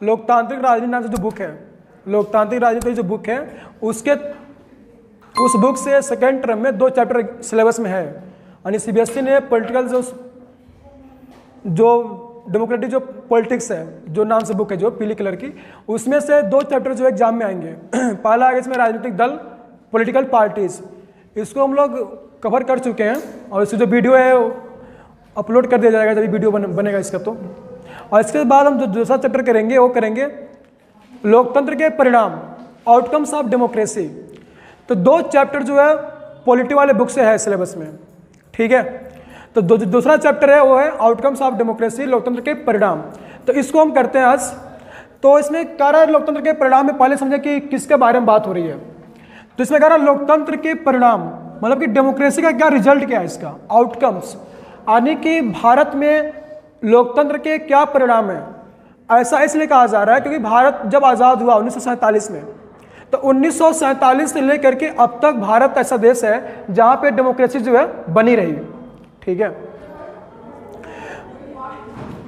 लोकतांत्रिक राजनीति नाम से जो बुक है, लोकतांत्रिक राजनीति जो बुक है, उसके उस बुक से सेकेंड टर्म में 2 चैप्टर सिलेबस में है। यानी सीबीएसई ने पॉलिटिकल जो डेमोक्रेटिक जो पॉलिटिक्स है, जो नाम से बुक है जो पीली कलर की, उसमें से 2 चैप्टर जो एग्जाम में आएंगे। पहला आगे इसमें राजनीतिक दल, पॉलिटिकल पार्टीज, इसको हम लोग कवर कर चुके हैं और इसकी जो वीडियो है अपलोड कर दिया जाएगा जब वीडियो बनेगा इसका। तो और इसके बाद हम जो दूसरा चैप्टर करेंगे वो करेंगे लोकतंत्र के परिणाम, आउटकम्स ऑफ डेमोक्रेसी। तो 2 चैप्टर जो है पॉलिटी वाले बुक से है सिलेबस में, ठीक है। तो दूसरा चैप्टर है वो है आउटकम्स ऑफ डेमोक्रेसी, लोकतंत्र के परिणाम। तो इसको हम करते हैं आज। तो इसमें कह रहा है लोकतंत्र के परिणाम में पहले समझे कि किसके बारे में बात हो रही है। तो इसमें कह रहा है लोकतंत्र के परिणाम, मतलब कि डेमोक्रेसी का क्या रिजल्ट क्या है, इसका आउटकम्स, यानी कि भारत में लोकतंत्र के क्या परिणाम है। ऐसा इसलिए कहा जा रहा है क्योंकि भारत जब आज़ाद हुआ 1947 में, तो 1947 से लेकर के अब तक भारत ऐसा देश है जहाँ पे डेमोक्रेसी जो है बनी रही, ठीक है।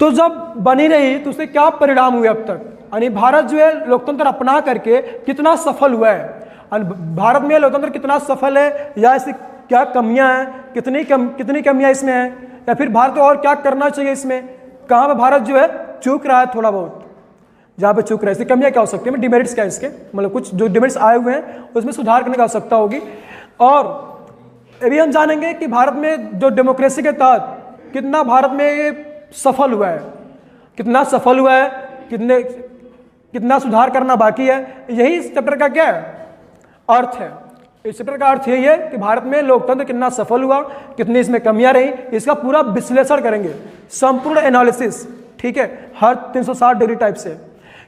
तो जब बनी रही तो उससे क्या परिणाम हुए अब तक, यानी भारत जो है लोकतंत्र अपना करके कितना सफल हुआ है, भारत में लोकतंत्र कितना सफल है, या ऐसी क्या कमियां हैं, कितनी कमियां इसमें हैं, या फिर भारत को और क्या करना चाहिए इसमें, कहाँ पे भारत जो है चूक रहा है थोड़ा बहुत, जहाँ पे चूक रहा है, इसकी कमियां क्या हो सकती है, डिमेरिट्स क्या है इसके, मतलब कुछ जो डिमेरिट्स आए हुए हैं उसमें सुधार करने की आवश्यकता होगी। और ये भी हम जानेंगे कि भारत में जो डेमोक्रेसी के तहत कितना भारत में ये सफल हुआ है, कितना सफल हुआ है, कितना सुधार करना बाकी है। यही इस चैप्टर का क्या है, अर्थ है। इस चैप्टर का अर्थ यही है कि भारत में लोकतंत्र कितना सफल हुआ, कितनी इसमें कमियां रही, इसका पूरा विश्लेषण करेंगे, संपूर्ण एनालिसिस, ठीक है, हर 360 डिग्री टाइप से,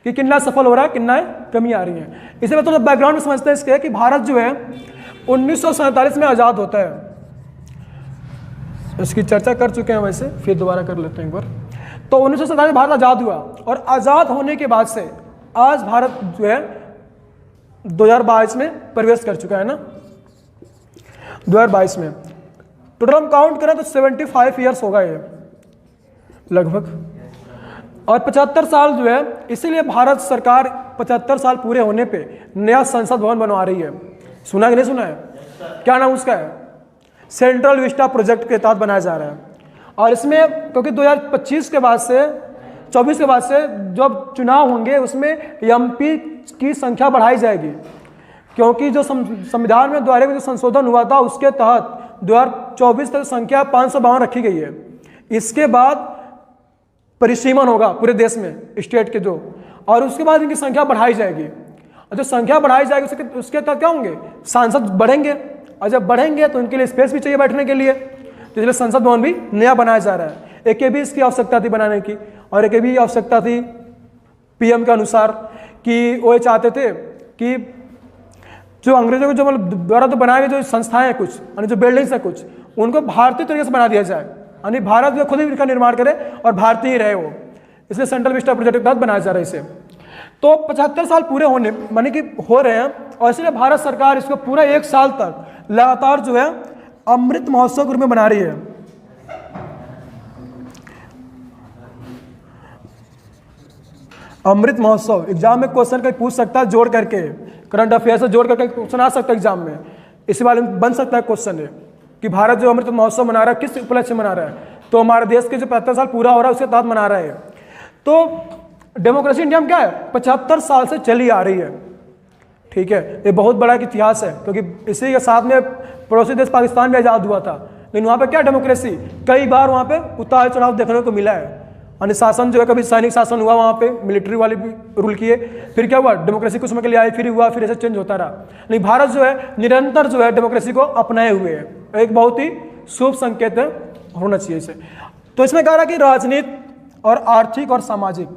कि कितना सफल हो रहा है, कितना कमियां आ रही हैं। इसे मतलब बैकग्राउंड में समझते हैं इसके कि भारत जो है 1947 में आज़ाद होता है। इसकी चर्चा कर चुके हैं वैसे, फिर दोबारा कर लेते हैं एक बार। तो 1947 में भारत आज़ाद हुआ और आज़ाद होने के बाद से आज भारत जो है 2022 में प्रवेश कर चुका है ना, 2022 में टोटल हम काउंट करें तो 75 ईयर्स होगा ये लगभग, और 75 साल जो है, इसीलिए भारत सरकार 75 साल पूरे होने पे नया संसद भवन बनवा रही है। सुना कि नहीं सुना है? क्या नाम उसका है? सेंट्रल विस्टा प्रोजेक्ट के तहत बनाया जा रहा है। और इसमें क्योंकि 2025 के बाद से 24 के बाद से जब चुनाव होंगे उसमें एमपी की संख्या बढ़ाई जाएगी, क्योंकि जो संविधान में द्वारा जो संशोधन हुआ था उसके तहत 2024 तक संख्या 552 रखी गई है। इसके बाद परिसीमन होगा पूरे देश में स्टेट के जो, और उसके बाद इनकी संख्या बढ़ाई जाएगी, और जो संख्या बढ़ाई जाएगी उसके तहत क्या होंगे, सांसद बढ़ेंगे, और जब बढ़ेंगे तो उनके लिए स्पेस भी चाहिए बैठने के लिए, तो इसलिए संसद भवन भी नया बनाया जा रहा है। एक ये भी इसकी आवश्यकता थी बनाने की, और एक ये भी आवश्यकता थी पीएम के अनुसार कि वो चाहते थे कि जो अंग्रेजों के जो मतलब द्वारा तो बनाए गए जो संस्थाएं हैं कुछ, यानी जो बिल्डिंग्स हैं कुछ, उनको भारतीय तरीके से बना दिया जाए, यानी भारत में खुद ही इनका निर्माण करे और भारतीय ही रहे वो, इसलिए सेंट्रल विस्टा प्रोजेक्ट के तहत बनाया जा रहा है इसे। तो 75 साल पूरे होने माने कि हो रहे हैं, और इसलिए भारत सरकार इसको पूरा 1 साल तक लगातार जो है अमृत महोत्सव के रूप में बना रही है। अमृत महोत्सव एग्जाम में क्वेश्चन कहीं पूछ सकता है जोड़ करके, करंट अफेयर से जोड़ करके क्वेश्चन आ सकता है एग्जाम में, इसी बारे में बन सकता है क्वेश्चन है कि भारत जो अमृत महोत्सव मना रहा है किस उपलक्ष्य से मना रहा है, तो हमारे देश के जो 75 साल पूरा हो रहा है उसके तहत मना रहा है। तो डेमोक्रेसी इंडिया में क्या है, 75 साल से चली आ रही है, ठीक है, ये बहुत बड़ा इतिहास है, क्योंकि इसी के साथ में पड़ोसी देश पाकिस्तान भी आज़ाद हुआ था, लेकिन वहाँ पे क्या डेमोक्रेसी, कई बार वहाँ पे उतार चढ़ाव देखने को मिला है। अनुशासन जो है, कभी सैनिक शासन हुआ, वहाँ पे मिलिट्री वाले भी रूल किए, फिर क्या हुआ, डेमोक्रेसी कुछ समय के लिए आई, फिर हुआ, फिर ऐसे चेंज होता रहा। लेकिन भारत जो है निरंतर जो है डेमोक्रेसी को अपनाए हुए है, एक बहुत ही शुभ संकेत होना चाहिए इसे। तो इसमें कह रहा कि राजनीति और आर्थिक और सामाजिक,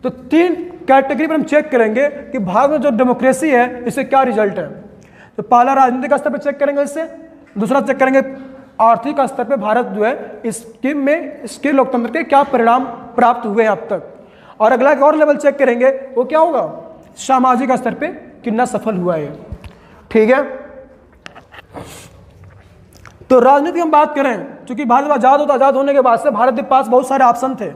तो 3 कैटेगरी पर हम चेक करेंगे कि भारत में जो डेमोक्रेसी है इससे क्या रिजल्ट है। तो पहला राजनीतिक स्तर पर चेक करेंगे इससे, दूसरा चेक करेंगे आर्थिक स्तर पे भारत जो है इसके लोकतंत्र के क्या परिणाम प्राप्त हुए हैं अब तक, और अगला एक और लेवल चेक करेंगे वो क्या होगा, सामाजिक स्तर पे कितना सफल हुआ है, ठीक है। तो राजनीति हम बात करें, चूंकि भारत आजाद होने के बाद से भारत के पास बहुत सारे ऑप्शन थे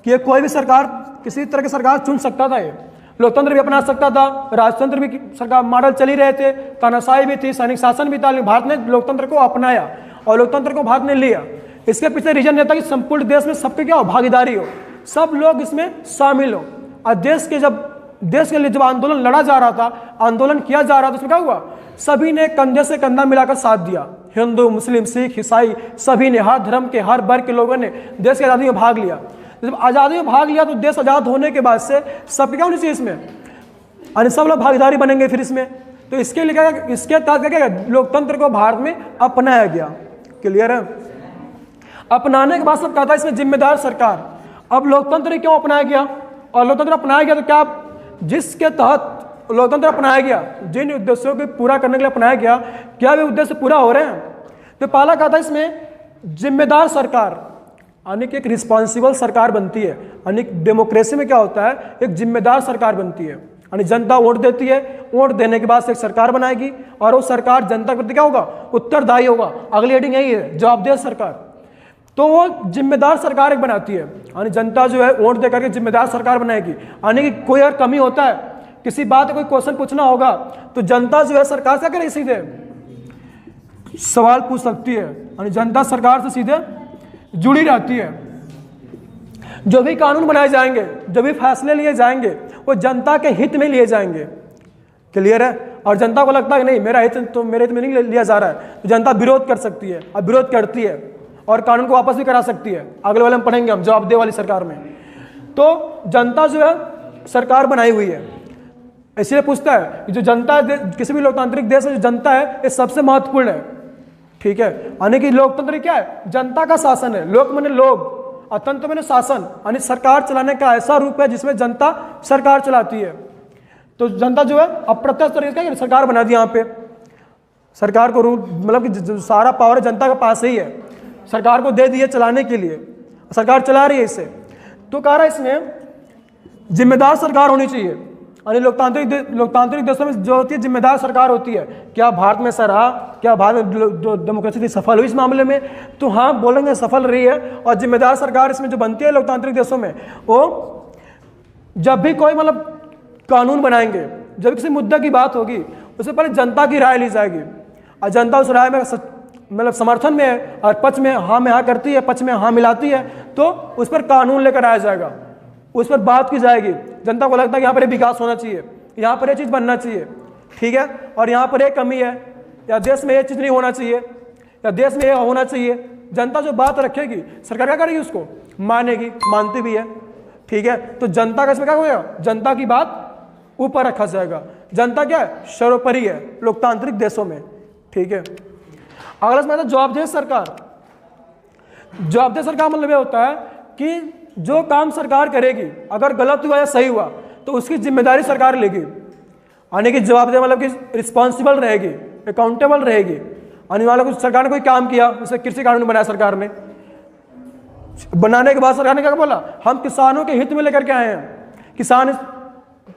कि कोई भी सरकार किसी तरह की सरकार चुन सकता था, ये लोकतंत्र भी अपना सकता था, राजतंत्र भी सरकार मॉडल चल ही रहे थे, तानाशाही भी थी, सैनिक शासन भी था, लेकिन भारत ने लोकतंत्र को अपनाया और लोकतंत्र को भारत ने लिया। इसके पीछे रीजन रहता है कि संपूर्ण देश में सबके क्या हो, भागीदारी हो, सब लोग इसमें शामिल हो। और देश के लिए जब आंदोलन लड़ा जा रहा था, आंदोलन किया जा रहा था, उसमें क्या हुआ, सभी ने कंधे से कंधा मिलाकर साथ दिया। हिंदू, मुस्लिम, सिख, ईसाई, सभी ने, हर धर्म के, हर वर्ग के लोगों ने देश की आज़ादी में भाग लिया। जब आज़ादी में भाग लिया तो देश आज़ाद होने के बाद से सबके क्या होनी चाहिए इसमें, और सब लोग भागीदारी बनेंगे फिर इसमें। तो इसके लिए क्या, इसके तहत क्या लोकतंत्र को भारत में अपनाया गया। क्लियर है? अपनाने के बाद सब कहा था इसमें जिम्मेदार सरकार। अब लोकतंत्र क्यों अपनाया गया, और लोकतंत्र अपनाया गया तो क्या, जिसके तहत लोकतंत्र अपनाया गया, जिन उद्देश्यों को पूरा करने के लिए अपनाया गया, क्या वे उद्देश्य पूरा हो रहे हैं? तो पहला कहा था इसमें जिम्मेदार सरकार, यानी कि एक रिस्पॉन्सिबल सरकार बनती है। यानी डेमोक्रेसी में क्या होता है, एक जिम्मेदार सरकार बनती है, यानी जनता वोट देती है, वोट देने के बाद से एक सरकार बनाएगी और वो सरकार जनता के प्रति क्या होगा, उत्तरदायी होगा। अगली हेडिंग यही है, जवाबदेह सरकार। तो वो जिम्मेदार सरकार एक बनाती है, यानी जनता जो है वोट दे करके जिम्मेदार सरकार बनाएगी। यानी कि कोई अगर कमी होता है, किसी बात का कोई क्वेश्चन पूछना होगा, तो जनता जो है सरकार से क्या करे, सीधे सवाल पूछ सकती है, यानी जनता सरकार से सीधे जुड़ी रहती है। जो भी कानून बनाए जाएंगे, जो भी फैसले लिए जाएंगे, वो जनता के हित में लिए जाएंगे। क्लियर है? और जनता को लगता है कि नहीं, मेरा हित तो मेरे हित में नहीं लिया जा रहा है, तो जनता विरोध कर सकती है, अब विरोध करती है और कानून को वापस भी करा सकती है। अगले वाले में पढ़ेंगे हम, जवाबदेह वाली सरकार में। तो जनता जो है सरकार बनाई हुई है, इसलिए पूछता है कि जो जनता है किसी भी लोकतांत्रिक देश में जो जनता है, ये सबसे महत्वपूर्ण है। ठीक है? यानी कि लोकतंत्र क्या है, जनता का शासन है। लोक माने लोग, और तंत्र माने शासन, यानी सरकार चलाने का ऐसा रूप है जिसमें जनता सरकार चलाती है। तो जनता जो है अप्रत्यक्ष तरीके से सरकार बना दी। यहाँ पे सरकार को रूल, मतलब कि सारा पावर जनता के पास ही है, सरकार को दे दिए चलाने के लिए, सरकार चला रही है इसे। तो कह रहा है इसमें जिम्मेदार सरकार होनी चाहिए। यानी लोकतांत्रिक देशों में जो होती है जिम्मेदार सरकार होती है। क्या भारत में सर रहा, क्या भारत में जो डेमोक्रेसी थी सफल हुई इस मामले में? तो हाँ, बोलेंगे सफल रही है। और जिम्मेदार सरकार इसमें जो बनती है लोकतांत्रिक देशों में, वो जब भी कोई मतलब कानून बनाएंगे, जब किसी मुद्दे की बात होगी, उससे पहले जनता की राय ली जाएगी, और जनता उस राय में मतलब समर्थन में है और पक्ष में हाँ में हाँ करती है, पक्ष में हाँ मिलाती है, तो उस पर कानून लेकर आया जाएगा, उस पर बात की जाएगी। जनता को लगता है कि यहाँ पर विकास होना चाहिए, यहाँ पर ये चीज़ बनना चाहिए, ठीक है, और यहाँ पर एक कमी है, या देश में ये चीज़ नहीं होना चाहिए, या देश में ये होना चाहिए। जनता जो बात रखेगी, सरकार क्या करेगी, उसको मानेगी, मानती भी है। ठीक है? तो जनता का इसमें क्या होगा, जनता की बात ऊपर रखा जाएगा। जनता क्या है, सर्वोपरि है लोकतांत्रिक देशों में। ठीक है? अगला इसमें जवाबदेह सरकार। जवाबदेह सरकार मतलब ये होता है कि जो काम सरकार करेगी, अगर गलत हुआ या सही हुआ, तो उसकी जिम्मेदारी सरकार लेगी। यानी कि जवाबदेह मतलब कि रिस्पॉन्सिबल रहेगी, अकाउंटेबल रहेगी। आने वाला कुछ सरकार ने कोई काम किया, जैसे कृषि कानून बनाया सरकार ने, बनाने के बाद सरकार ने क्या बोला, हम किसानों के हित में लेकर के आए हैं। किसान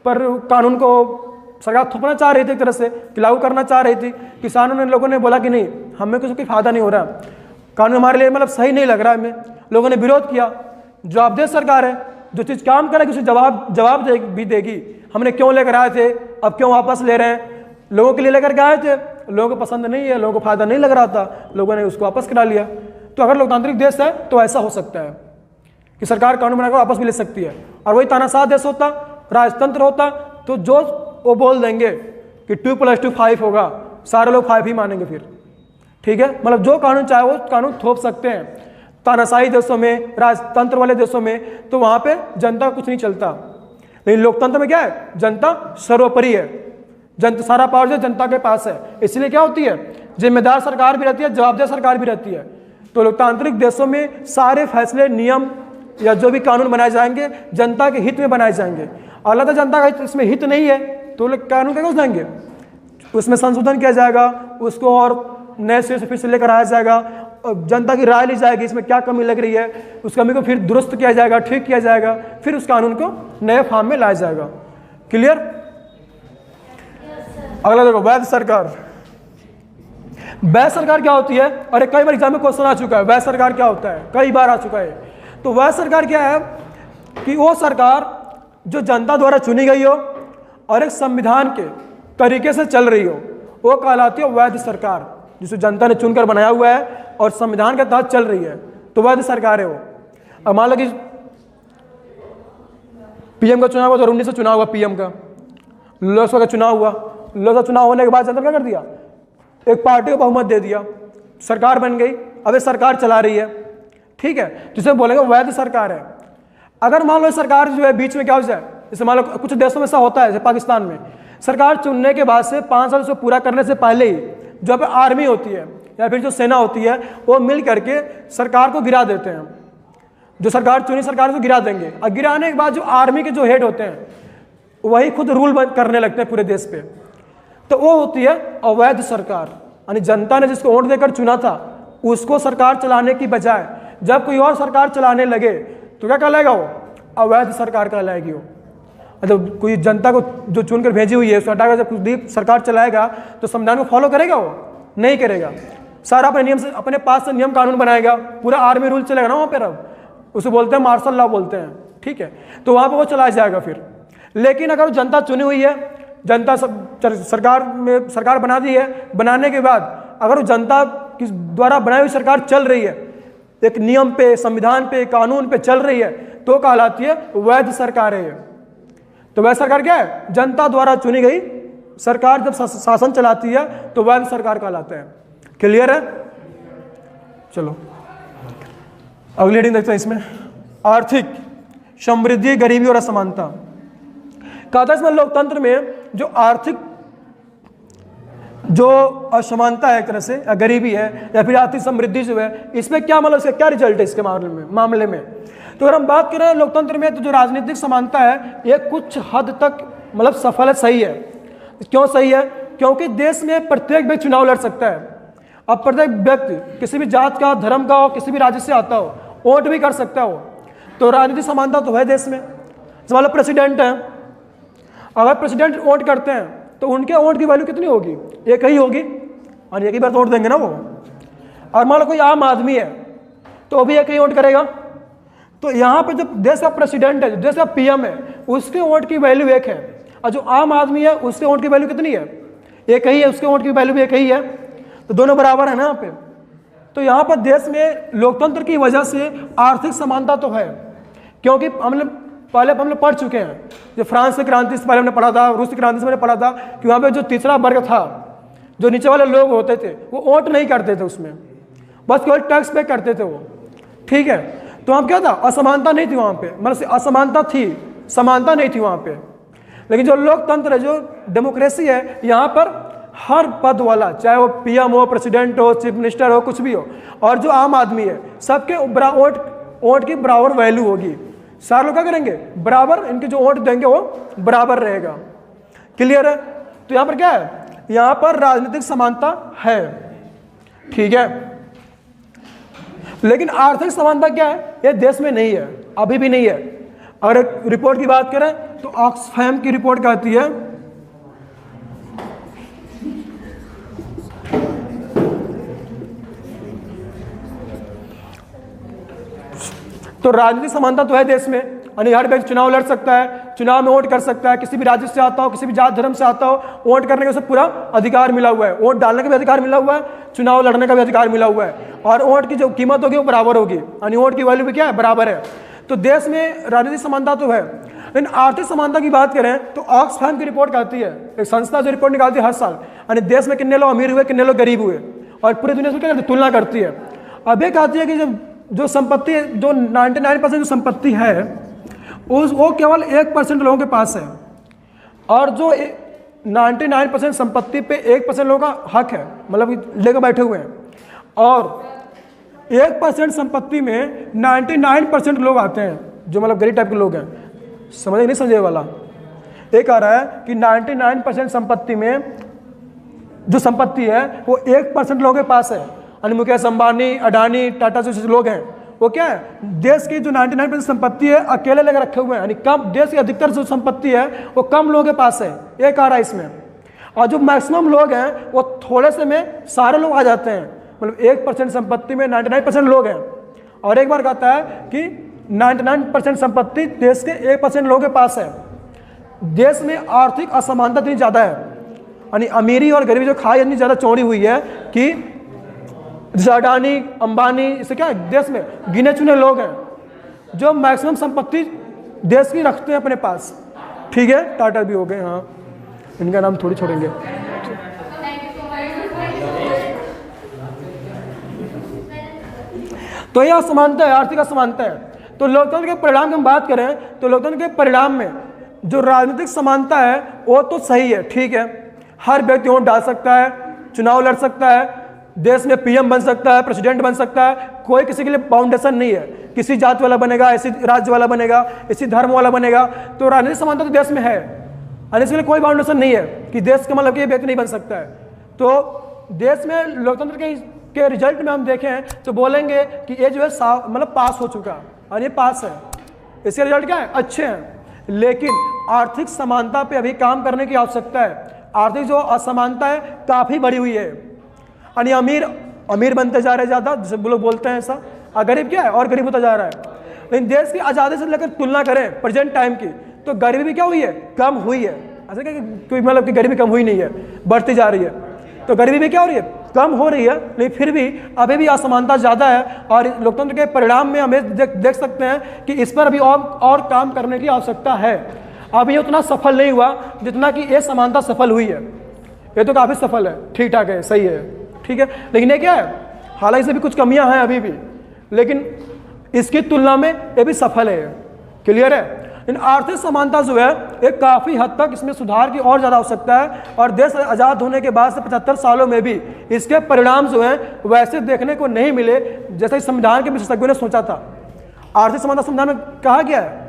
पर कानून को सरकार थोपना चाह रही थी, एक तरह से लागू करना चाह रही थी। किसानों ने, लोगों ने बोला कि नहीं, हमें कुछ कोई फायदा नहीं हो रहा, कानून हमारे लिए मतलब सही नहीं लग रहा है हमें। लोगों ने विरोध किया। जवाबदेह सरकार है, जो चीज़ काम करेगी उसे जवाब भी देगी। हमने क्यों लेकर आए थे, अब क्यों वापस ले रहे हैं, लोगों के लिए लेकर के आए थे, लोगों को पसंद नहीं है, लोगों को फायदा नहीं लग रहा था, लोगों ने उसको वापस करा लिया। तो अगर लोकतांत्रिक देश है तो ऐसा हो सकता है कि सरकार कानून बनाकर वापस भी ले सकती है। और वही तानाशाह देश होता, राजतंत्र होता, तो जो वो बोल देंगे कि 2 + 2 5 होगा, सारे लोग 5 ही मानेंगे फिर। ठीक है? मतलब जो कानून चाहे वो कानून थोप सकते हैं। तानाशाही देशों में, राजतंत्र वाले देशों में तो वहाँ पे जनता का कुछ नहीं चलता। लेकिन लोकतंत्र में क्या है, जनता सर्वोपरि है, जनता सारा पावर जो जनता के पास है। इसलिए क्या होती है, जिम्मेदार सरकार भी रहती है, जवाबदेह सरकार भी रहती है। तो लोकतांत्रिक देशों में सारे फैसले, नियम या जो भी कानून बनाए जाएंगे जनता के हित में बनाए जाएंगे। अलग जनता का इसमें हित नहीं है तो लोग कानून कैसे जाएंगे, उसमें संशोधन किया जाएगा, उसको और नए सिरे से फिर से लेकर आया जाएगा, जनता की राय ली जाएगी, इसमें क्या कमी लग रही है, उस कमी को फिर दुरुस्त किया जाएगा, ठीक किया जाएगा, फिर उस कानून को नए फॉर्म में लाया जाएगा। क्लियर? अगला देखो, वैध सरकार। वैध सरकार क्या होती है? अरे कई बार एग्जाम में क्वेश्चन आ चुका है, वैध सरकार क्या होता है, कई बार आ चुका है। तो वैध सरकार क्या है कि वो सरकार जो जनता द्वारा चुनी गई हो और एक संविधान के तरीके से चल रही हो, वो कहलाती है वैध सरकार। जिसे जनता ने चुनकर बनाया हुआ है और संविधान के तहत चल रही है, तो वैध सरकार है वो। अब मान लो कि पीएम का चुनाव हुआ, 2019 से चुनाव हुआ पीएम का, लोकसभा का चुनाव हुआ, लोकसभा चुनाव होने के बाद जनता ने क्या कर दिया, एक पार्टी को बहुमत दे दिया, सरकार बन गई, अब ये सरकार चला रही है, ठीक है, जिसे बोलेंगे वैध सरकार है। अगर मान लो सरकार जो है बीच में क्या हो जाए, जैसे मान लो कुछ देशों में ऐसा होता है, जैसे पाकिस्तान में सरकार चुनने के बाद से 5 साल उसको पूरा करने से पहले ही जो पे आर्मी होती है या फिर जो सेना होती है वो मिल करके सरकार को गिरा देते हैं। जो सरकार चुनी सरकार को गिरा देंगे, और गिराने के बाद जो आर्मी के जो हेड होते हैं वही खुद रूल करने लगते हैं पूरे देश पे, तो वो होती है अवैध सरकार। यानी जनता ने जिसको वोट देकर चुना था उसको सरकार चलाने की बजाय जब कोई और सरकार चलाने लगे तो क्या कहलाएगा, वो अवैध सरकार कहलाएगी। वो मतलब कोई जनता को जो चुनकर भेजी हुई है उसको हटाकर जब कुछ सरकार चलाएगा तो संविधान को फॉलो करेगा, वो नहीं करेगा। सारा अपने नियम से, अपने पास से नियम कानून बनाएगा, पूरा आर्मी रूल चलेगा ना वहाँ पर। अब उसे बोलते हैं मार्शल लॉ बोलते हैं, ठीक है, तो वहाँ पर वो चलाया जाएगा फिर। लेकिन अगर जनता चुनी हुई है, जनता सरकार बना दी है, बनाने के बाद अगर वो जनता की द्वारा बनाई हुई सरकार चल रही है, एक नियम पे, संविधान पे, कानून पे चल रही है, तो कहलाती है वैध सरकार है। तो वैध सरकार क्या है, जनता द्वारा चुनी गई सरकार जब शासन चलाती है तो वैध सरकार कहलाते हैं। क्लियर है? चलो अगली हेडिंग देखते हैं। इसमें आर्थिक समृद्धि, गरीबी और असमानता। कहा था इसमें लोकतंत्र में जो आर्थिक जो असमानता है एक तरह से, या गरीबी है या फिर आर्थिक समृद्धि जो है, इसमें क्या मतलब, इसका क्या रिजल्ट है इसके मामले में। तो अगर हम बात करें लोकतंत्र में, तो जो राजनीतिक समानता है ये कुछ हद तक मतलब सफल है, सही है। क्यों सही है? क्योंकि देश में प्रत्येक व्यक्ति चुनाव लड़ सकता है। अब प्रत्येक व्यक्ति किसी भी जात का, धर्म का हो, किसी भी राज्य से आता हो, वोट भी कर सकता हो। तो राजनीतिक समानता तो है देश में। मान लो प्रेसिडेंट है, अगर प्रेसिडेंट वोट करते हैं तो उनके वोट की वैल्यू कितनी होगी, एक ही होगी, और एक ही बार वोट देंगे ना वो। और मान लो कोई आम आदमी है तो वो भी एक ही वोट करेगा। तो यहाँ पे जो देश का प्रेसिडेंट है, जो देश का पीएम है, उसके वोट की वैल्यू एक है, और जो आम आदमी है उसके वोट की वैल्यू कितनी है, एक ही है, उसके वोट की वैल्यू भी एक ही है। तो दोनों बराबर है ना यहाँ पे। तो यहाँ पर देश में लोकतंत्र की वजह से आर्थिक समानता तो है, क्योंकि पहले हम लोग पढ़ चुके हैं, जो फ्रांस की क्रांति से पहले हमने पढ़ा था, रूस की क्रांति से मैंने पढ़ा था कि वहाँ पे जो तीसरा वर्ग था, जो नीचे वाले लोग होते थे, वो वोट नहीं करते थे उसमें, बस केवल टैक्स पे करते थे वो, ठीक है। तो वहाँ क्या था, असमानता नहीं थी वहाँ पे, मतलब असमानता थी, समानता नहीं थी वहाँ पे। लेकिन जो लोकतंत्र है, जो डेमोक्रेसी है, यहाँ पर हर पद वाला, चाहे वो पीएम हो, प्रेसिडेंट हो, चीफ मिनिस्टर हो, कुछ भी हो, और जो आम आदमी है, सबके वोट की बराबर वैल्यू होगी। सारे लोग क्या करेंगे, बराबर, इनके जो वोट देंगे वो बराबर रहेगा। क्लियर है? तो यहाँ पर क्या है, यहाँ पर राजनीतिक समानता है, ठीक है। लेकिन आर्थिक समानता क्या है, ये देश में नहीं है, अभी भी नहीं है। अगर एक रिपोर्ट की बात करें तो ऑक्सफैम की रिपोर्ट कहती है तो राजनीतिक समानता तो है देश में, यानी हर व्यक्ति चुनाव लड़ सकता है, चुनाव में वोट कर सकता है, किसी भी राज्य से आता हो, किसी भी जात धर्म से आता हो, वोट करने का उसे पूरा अधिकार मिला हुआ है, वोट डालने का भी अधिकार मिला हुआ है, चुनाव लड़ने का भी अधिकार मिला हुआ है, और वोट की जो कीमत होगी वो बराबर होगी, यानी वोट की वैल्यू भी क्या है, बराबर है। तो देश में राजनीतिक समानता तो है। लेकिन आर्थिक समानता की बात करें तो ऑक्सफैम की रिपोर्ट कहती है, एक संस्था जो रिपोर्ट निकालती है हर साल, यानी देश में कितने लोग अमीर हुए, कितने लोग गरीब हुए, और पूरी दुनिया से क्या करती है, तुलना करती है। अब ये कहती है कि जो संपत्ति, जो 99% जो संपत्ति है वो केवल 1% लोगों के पास है, और जो 99% संपत्ति पे 1% लोगों का हक है, मतलब लेकर बैठे हुए हैं, और 1% संपत्ति में 99% लोग आते हैं जो मतलब गरीब टाइप के लोग हैं। समझे नहीं समझे वाला? एक आ रहा है कि 99% संपत्ति में जो संपत्ति है वो 1% लोगों के पास है, यानी मुकेश अंबानी, अडानी, टाटा जैसे लोग हैं, वो क्या है, देश की जो 99% संपत्ति है अकेले लेकर रखे हुए हैं, यानी कम, देश की अधिकतर जो संपत्ति है वो कम लोगों के पास है, एक आ रहा है इसमें। और जो मैक्सिमम लोग हैं वो थोड़े से में सारे लोग आ जाते हैं, मतलब 1% संपत्ति में 99% लोग हैं। और एक बार कहता है कि 99% संपत्ति देश के 1% लोगों के पास है। देश में आर्थिक असमानता इतनी ज़्यादा है, यानी अमीरी और गरीबी जो खाई इतनी ज़्यादा चौड़ी हुई है कि अडानी, अंबानी, इससे क्या है, देश में गिने चुने लोग हैं जो मैक्सिमम संपत्ति देश की रखते हैं अपने पास। ठीक है, टाटा भी हो गए, हाँ, इनका नाम थोड़ी छोड़ेंगे। तो यह असमानता है, आर्थिक असमानता है। तो लोकतंत्र के परिणाम की हम बात करें तो लोकतंत्र के परिणाम में जो राजनीतिक समानता है वो तो सही है, ठीक है, हर व्यक्ति वोट डाल सकता है, चुनाव लड़ सकता है, देश में पीएम बन सकता है, प्रेसिडेंट बन सकता है, कोई किसी के लिए बाउंडेशन नहीं है, किसी जात वाला बनेगा, इसी राज्य वाला बनेगा, इसी धर्म वाला बनेगा। तो राजनीतिक समानता तो देश में है, और इसके लिए कोई बाउंडेशन नहीं है कि देश का मतलब कि ये व्यक्ति नहीं बन सकता है। तो देश में लोकतंत्र के रिजल्ट में हम देखें तो बोलेंगे कि ये जो है मतलब पास हो चुका और ये पास है, इसके रिजल्ट क्या है, अच्छे हैं। लेकिन आर्थिक समानता पे अभी काम करने की आवश्यकता है। आर्थिक जो असमानता है काफ़ी बढ़ी हुई है, यानी अमीर बनते जा रहे ज़्यादा, जैसे लोग बोलते हैं ऐसा, और गरीब क्या है, और गरीब होता जा रहा है। लेकिन देश की आज़ादी से लेकर तुलना करें प्रेजेंट टाइम की तो गरीबी भी क्या हुई है, कम हुई है। ऐसा क्या कोई मतलब कि गरीबी कम हुई नहीं है, बढ़ती जा रही है। तो गरीबी भी क्या हो रही है, कम हो रही है, लेकिन फिर भी अभी भी असमानता ज़्यादा है। और लोकतंत्र के परिणाम में हमें देख सकते हैं कि इस पर अभी और काम करने की आवश्यकता है। अभी उतना सफल नहीं हुआ जितना कि ये समानता सफल हुई है। ये तो काफ़ी सफल है, ठीक ठाक है, सही है, ठीक है, लेकिन ये क्या है, हालांकि इसमें भी कुछ कमियां हैं अभी भी, लेकिन इसकी तुलना में ये भी सफल है। क्लियर है। इन आर्थिक समानता जो है एक काफ़ी हद तक इसमें सुधार की और ज़्यादा आवश्यकता है। और देश आज़ाद होने के बाद से 75 सालों में भी इसके परिणाम जो हैं वैसे देखने को नहीं मिले जैसे संविधान के विशेषज्ञों ने सोचा था। आर्थिक समानता संविधान में कहा गया है,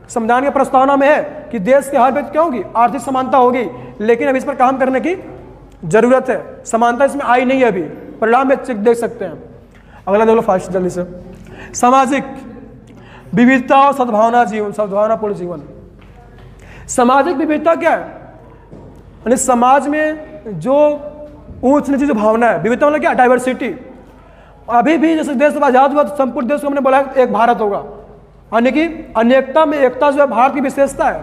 संविधान की प्रस्तावना में है कि देश के हर व्यक्ति क्या होगी, आर्थिक समानता होगी, लेकिन अभी इस पर काम करने की जरूरत है। समानता इसमें आई नहीं है अभी, परिणाम में देख सकते हैं। अगला देख लो फास्ट जल्दी से। सामाजिक विविधता और सद्भावनापूर्ण जीवन। सामाजिक विविधता क्या है, यानी समाज में जो ऊंच नीची जो भावना है, विविधता मतलब क्या, डाइवर्सिटी। अभी भी जैसे देश आजाद हुआ तो संपूर्ण देश को हमने बोला एक भारत होगा, यानी कि अनेकता में एकता जो है भारत की विशेषता है।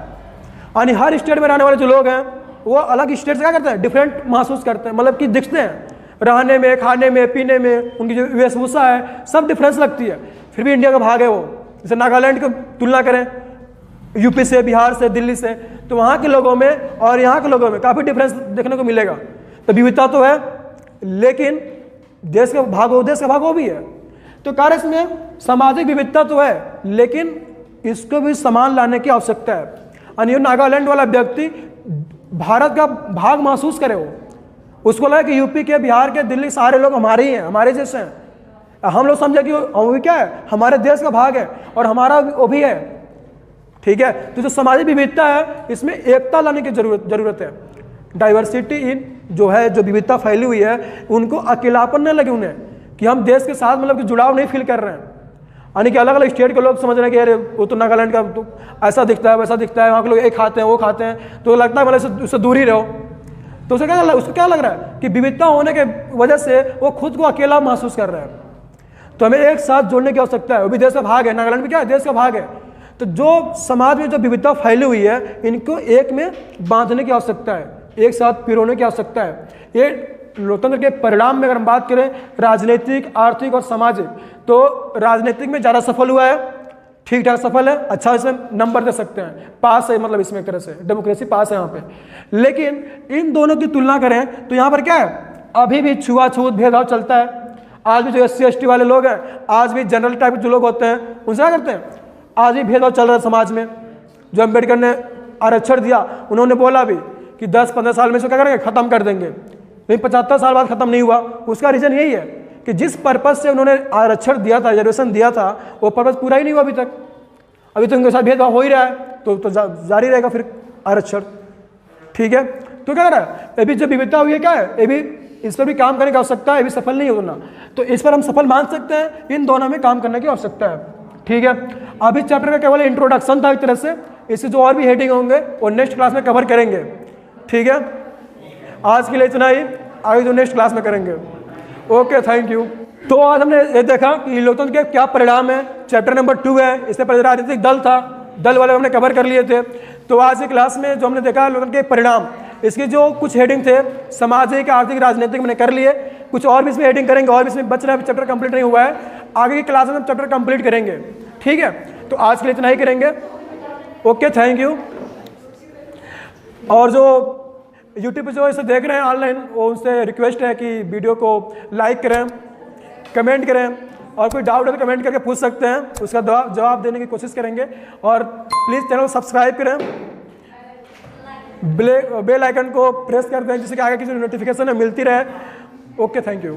यानी हर स्टेट में रहने वाले जो लोग हैं वो अलग स्टेट से क्या करते हैं, डिफरेंट महसूस करते हैं, मतलब कि दिखते हैं, रहने में, खाने में, पीने में, उनकी जो वेशभूषा है सब डिफरेंस लगती है, फिर भी इंडिया का भाग है वो। जैसे नागालैंड की तुलना करें यूपी से, बिहार से, दिल्ली से, तो वहाँ के लोगों में और यहाँ के लोगों में काफ़ी डिफरेंस देखने को मिलेगा। तो विविधता तो है, लेकिन देश का भाग वो भी है। तो कार्य इसमें सामाजिक विविधता तो है, लेकिन इसको भी समान लाने की आवश्यकता है। यानी नागालैंड वाला व्यक्ति भारत का भाग महसूस करे, उसको लगे कि यूपी के, बिहार के, दिल्ली सारे लोग हमारे ही हैं, हमारे जैसे हैं। हम लोग समझे कि वो भी क्या है, हमारे देश का भाग है और हमारा वो भी है, ठीक है। तो जो सामाजिक विविधता है इसमें एकता लाने की जरूरत है। डाइवर्सिटी इन जो है, जो विविधता फैली हुई है, उनको अकेलापन नहीं लगे उन्हें कि हम देश के साथ मतलब कि जुड़ाव नहीं फील कर रहे हैं। यानी कि अलग अलग स्टेट के लोग समझ रहे हैं कि अरे वो तो नागालैंड का तो ऐसा दिखता है, वैसा दिखता है, वहाँ के लोग एक खाते हैं, वो खाते हैं, तो लगता है मतलब उससे दूर ही रहो। तो उसको क्या लग रहा है कि विविधता होने के वजह से वो खुद को अकेला महसूस कर रहे हैं। तो हमें एक साथ जोड़ने की आवश्यकता है, वो भी देश का भाग है, नागालैंड भी क्या है, देश का भाग है। तो जो समाज में जो विविधता फैली हुई है इनको एक में बांधने की आवश्यकता है, एक साथ पिरोने की आवश्यकता है। ये लोकतंत्र के परिणाम में अगर हम बात करें राजनीतिक, आर्थिक और सामाजिक, तो राजनीतिक में ज़्यादा सफल हुआ है, ठीक ठाक सफल है, अच्छा इसमें नंबर दे सकते हैं, पास है, मतलब इसमें एक तरह से डेमोक्रेसी पास है यहाँ पे। लेकिन इन दोनों की तुलना करें तो यहाँ पर क्या है, अभी भी छुआछूत भेदभाव चलता है। आज भी जो SC/ST वाले लोग हैं, आज भी जनरल टाइप के जो लोग होते हैं उनसे क्या करते हैं, आज भी भेदभाव चल रहा है समाज में। जो अम्बेडकर ने आरक्षण दिया, उन्होंने बोला भी कि 10-15 साल में इसको क्या करेंगे, खत्म कर देंगे, लेकिन 75 साल बाद खत्म नहीं हुआ। उसका रीजन यही है कि जिस पर्पज से उन्होंने आरक्षण दिया था, रिजर्वेशन दिया था, वो पर्पज पूरा ही नहीं हुआ अभी तक। अभी तो उनके साथ भेदभाव हो ही रहा है, तो जारी रहेगा फिर आरक्षण, ठीक है। तो क्या कर रहा है, ये भी जो विविधता हुई है क्या है, ये भी इस पर भी काम करने की आवश्यकता है, ये भी सफल नहीं होना। तो इस पर हम सफल मान सकते हैं, इन दोनों में काम करने की आवश्यकता है, ठीक है। अभी चैप्टर का केवल इंट्रोडक्शन था एक तरह से, इससे जो और भी हेडिंग होंगे वो नेक्स्ट क्लास में कवर करेंगे, ठीक है। आज के लिए इतना ही, आगे जो नेक्स्ट क्लास में करेंगे। Okay, thank you. तो आज हमने ये देखा कि लोकतंत्र के क्या परिणाम है। चैप्टर नंबर 2 है, इससे पहले राजनीतिक दल था, दल वाले हमने कवर कर लिए थे। तो आज की क्लास में जो हमने देखा लोकतंत्र के परिणाम, इसके जो कुछ हेडिंग थे सामाजिक, आर्थिक, राजनीतिक मैंने कर लिए, कुछ और भी इसमें हेडिंग करेंगे और भी इसमें बच रहा है, चैप्टर कंप्लीट नहीं हुआ है। आगे की क्लास में हम चैप्टर कंप्लीट करेंगे, ठीक है। तो आज के लिए इतना ही करेंगे। Okay, thank you. और जो यूट्यूब पे जो इसे देख रहे हैं ऑनलाइन, वो उनसे रिक्वेस्ट है कि वीडियो को लाइक करें, कमेंट करें, और कोई डाउट है तो कमेंट करके पूछ सकते हैं, उसका जवाब देने की कोशिश करेंगे। और प्लीज़ चैनल को सब्सक्राइब करें, बेल आइकन को प्रेस कर दें जिससे कि आगे की जो नोटिफिकेशन है मिलती रहे। Okay, thank you.